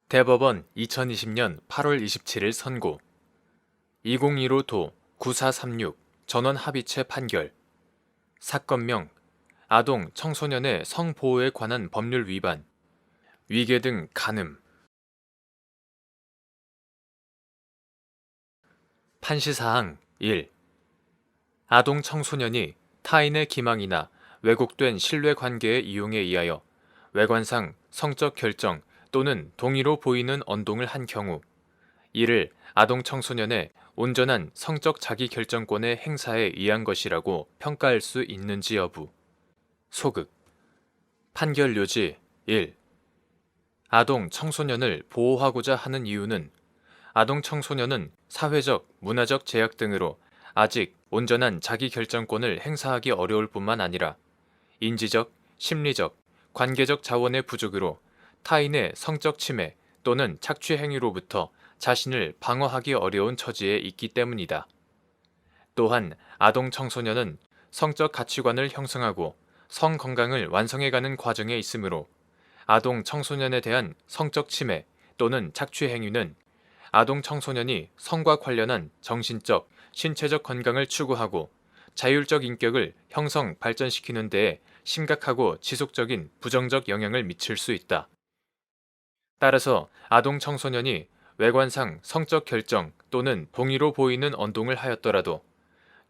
대법원 2020년 8월 27일 선고 2015도 9436 전원 합의체 판결 사건명 아동 청소년의 성보호에 관한 법률 위반 위계 등 간음 판시사항 1. 아동 청소년이 타인의 기망이나 왜곡된 신뢰관계의 이용에 의하여 외관상 성적 결정 또는 동의로 보이는 언동을 한 경우 이를 아동 청소년의 온전한 성적 자기결정권의 행사에 의한 것이라고 평가할 수 있는지 여부. 소극. 판결 요지 1. 아동 청소년을 보호하고자 하는 이유는 아동 청소년은 사회적, 문화적 제약 등으로 아직 온전한 자기결정권을 행사하기 어려울 뿐만 아니라 인지적, 심리적, 관계적 자원의 부족으로 타인의 성적 침해 또는 착취 행위로부터 자신을 방어하기 어려운 처지에 있기 때문이다. 또한 아동 청소년은 성적 가치관을 형성하고 성 건강을 완성해가는 과정에 있으므로 아동 청소년에 대한 성적 침해 또는 착취 행위는 아동 청소년이 성과 관련한 정신적, 신체적 건강을 추구하고 자율적 인격을 형성, 발전시키는 데에 심각하고 지속적인 부정적 영향을 미칠 수 있다. 따라서 아동 청소년이 외관상 성적 결정 또는 동의로 보이는 언동을 하였더라도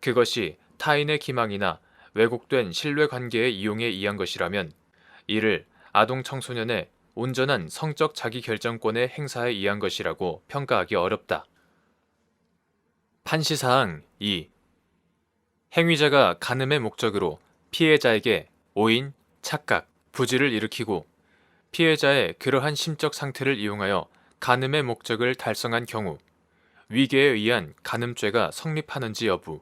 그것이 타인의 기망이나 왜곡된 신뢰관계의 이용에 의한 것이라면 이를 아동 청소년의 온전한 성적 자기결정권의 행사에 의한 것이라고 평가하기 어렵다. 판시사항 2. 행위자가 간음의 목적으로 피해자에게 오인, 착각, 부지를 일으키고 피해자의 그러한 심적 상태를 이용하여 간음의 목적을 달성한 경우 위계에 의한 간음죄가 성립하는지 여부.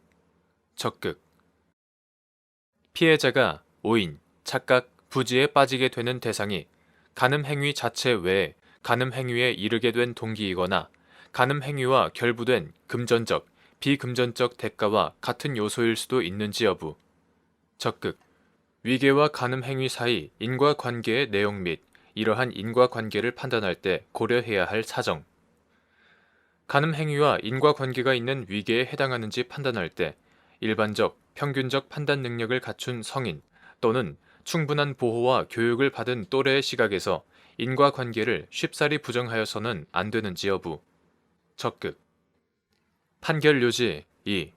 적극. 피해자가 오인, 착각, 부지에 빠지게 되는 대상이 간음 행위 자체 외에 간음 행위에 이르게 된 동기이거나 간음 행위와 결부된 금전적, 비금전적 대가와 같은 요소일 수도 있는지 여부. 적극. 위계와 간음 행위 사이 인과관계의 내용 및 이러한 인과관계를 판단할 때 고려해야 할 사정. 간음 행위와 인과관계가 있는 위계에 해당하는지 판단할 때 일반적, 평균적 판단 능력을 갖춘 성인 또는 충분한 보호와 교육을 받은 또래의 시각에서 인과관계를 쉽사리 부정하여서는 안 되는지 여부. 적극. 판결 요지 2.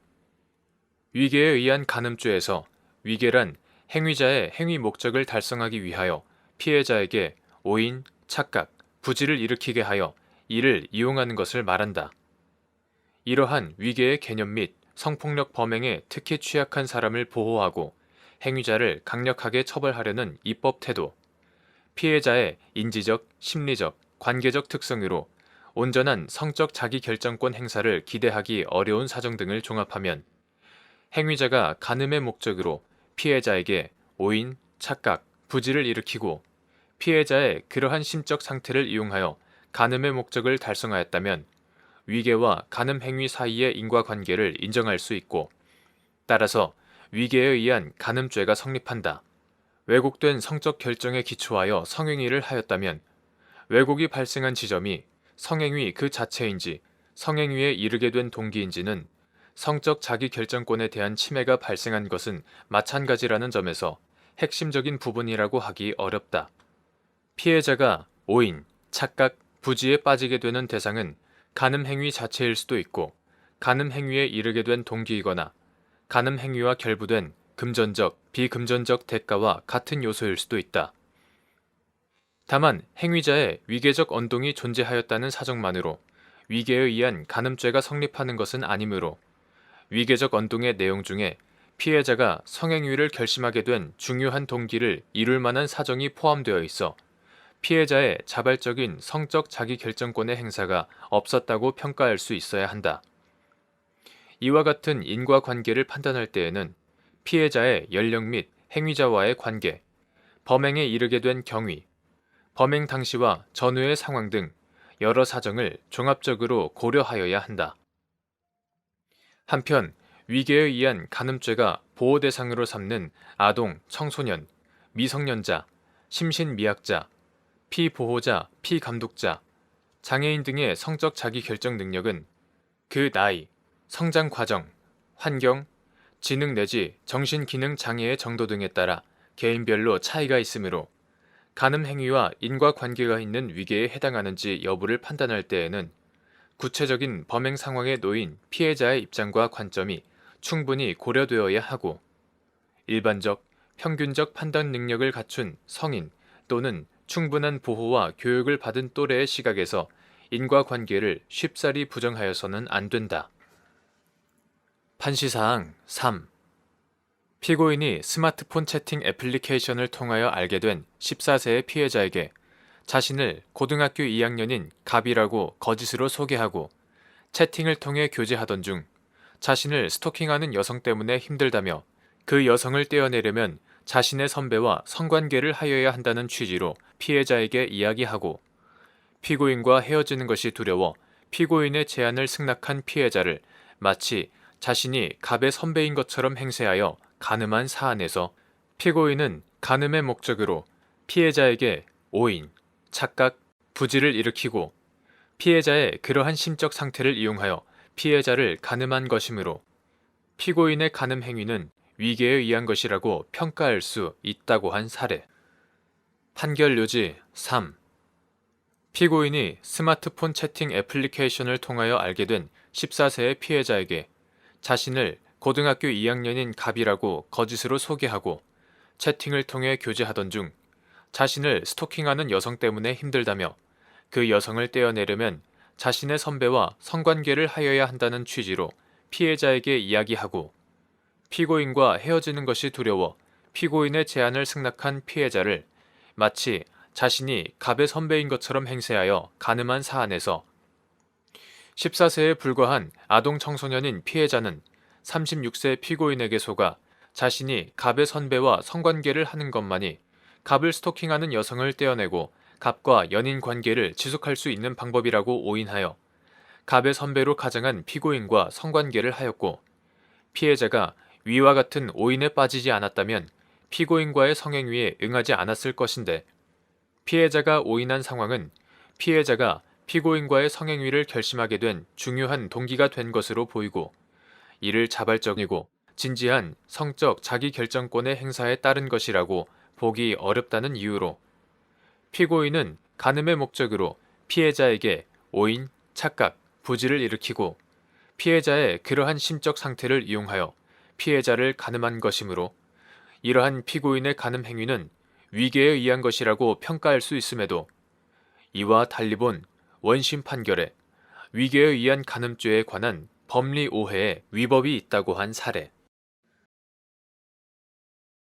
위계에 의한 간음죄에서 위계란 행위자의 행위 목적을 달성하기 위하여 피해자에게 오인, 착각, 부지를 일으키게 하여 이를 이용하는 것을 말한다. 이러한 위계의 개념 및 성폭력 범행에 특히 취약한 사람을 보호하고 행위자를 강력하게 처벌하려는 입법 태도, 피해자의 인지적, 심리적, 관계적 특성으로 온전한 성적 자기결정권 행사를 기대하기 어려운 사정 등을 종합하면 행위자가 간음의 목적으로 피해자에게 오인, 착각, 부지를 일으키고 피해자의 그러한 심적 상태를 이용하여 간음의 목적을 달성하였다면 위계와 간음 행위 사이의 인과관계를 인정할 수 있고 따라서 위계에 의한 간음죄가 성립한다. 왜곡된 성적 결정에 기초하여 성행위를 하였다면 왜곡이 발생한 지점이 성행위 그 자체인지 성행위에 이르게 된 동기인지는 성적 자기결정권에 대한 침해가 발생한 것은 마찬가지라는 점에서 핵심적인 부분이라고 하기 어렵다. 피해자가 오인, 착각, 부지에 빠지게 되는 대상은 간음 행위 자체일 수도 있고 간음 행위에 이르게 된 동기이거나 간음 행위와 결부된 금전적, 비금전적 대가와 같은 요소일 수도 있다. 다만 행위자의 위계적 언동이 존재하였다는 사정만으로 위계에 의한 간음죄가 성립하는 것은 아니므로 위계적 언동의 내용 중에 피해자가 성행위를 결심하게 된 중요한 동기를 이룰 만한 사정이 포함되어 있어 피해자의 자발적인 성적 자기결정권의 행사가 없었다고 평가할 수 있어야 한다. 이와 같은 인과관계를 판단할 때에는 피해자의 연령 및 행위자와의 관계, 범행에 이르게 된 경위, 범행 당시와 전후의 상황 등 여러 사정을 종합적으로 고려하여야 한다. 한편 위계에 의한 간음죄가 보호 대상으로 삼는 아동, 청소년, 미성년자, 심신미약자, 피보호자, 피감독자, 장애인 등의 성적 자기결정 능력은 그 나이, 성장 과정, 환경, 지능 내지 정신기능 장애의 정도 등에 따라 개인별로 차이가 있으므로 간음 행위와 인과관계가 있는 위계에 해당하는지 여부를 판단할 때에는 구체적인 범행 상황에 놓인 피해자의 입장과 관점이 충분히 고려되어야 하고 일반적, 평균적 판단 능력을 갖춘 성인 또는 충분한 보호와 교육을 받은 또래의 시각에서 인과관계를 쉽사리 부정하여서는 안 된다. 판시사항 3. 피고인이 스마트폰 채팅 애플리케이션을 통하여 알게 된 14세의 피해자에게 자신을 고등학교 2학년인 갑이라고 거짓으로 소개하고 채팅을 통해 교제하던 중 자신을 스토킹하는 여성 때문에 힘들다며 그 여성을 떼어내려면 자신의 선배와 성관계를 하여야 한다는 취지로 피해자에게 이야기하고 피고인과 헤어지는 것이 두려워 피고인의 제안을 승낙한 피해자를 마치 자신이 갑의 선배인 것처럼 행세하여 간음한 사안에서 피고인은 간음의 목적으로 피해자에게 오인, 착각, 부지를 일으키고 피해자의 그러한 심적 상태를 이용하여 피해자를 간음한 것이므로 피고인의 간음 행위는 위계에 의한 것이라고 평가할 수 있다고 한 사례. 판결 요지 3. 피고인이 스마트폰 채팅 애플리케이션을 통하여 알게 된 14세의 피해자에게 자신을 고등학교 2학년인 갑이라고 거짓으로 소개하고 채팅을 통해 교제하던 중 자신을 스토킹하는 여성 때문에 힘들다며 그 여성을 떼어내려면 자신의 선배와 성관계를 하여야 한다는 취지로 피해자에게 이야기하고 피고인과 헤어지는 것이 두려워 피고인의 제안을 승낙한 피해자를 마치 자신이 갑의 선배인 것처럼 행세하여 간음한 사안에서 14세에 불과한 아동 청소년인 피해자는 36세 피고인에게 속아 자신이 갑의 선배와 성관계를 하는 것만이 갑을 스토킹하는 여성을 떼어내고 갑과 연인 관계를 지속할 수 있는 방법이라고 오인하여 갑의 선배로 가정한 피고인과 성관계를 하였고 피해자가 위와 같은 오인에 빠지지 않았다면 피고인과의 성행위에 응하지 않았을 것인데 피해자가 오인한 상황은 피해자가 피고인과의 성행위를 결심하게 된 중요한 동기가 된 것으로 보이고 이를 자발적이고 진지한 성적 자기결정권의 행사에 따른 것이라고 보기 어렵다는 이유로 피고인은 간음의 목적으로 피해자에게 오인, 착각, 부지를 일으키고 피해자의 그러한 심적 상태를 이용하여 피해자를 간음한 것이므로 이러한 피고인의 간음 행위는 위계에 의한 것이라고 평가할 수 있음에도 이와 달리 본 원심 판결에 위계에 의한 간음죄에 관한 법리 오해에 위법이 있다고 한 사례.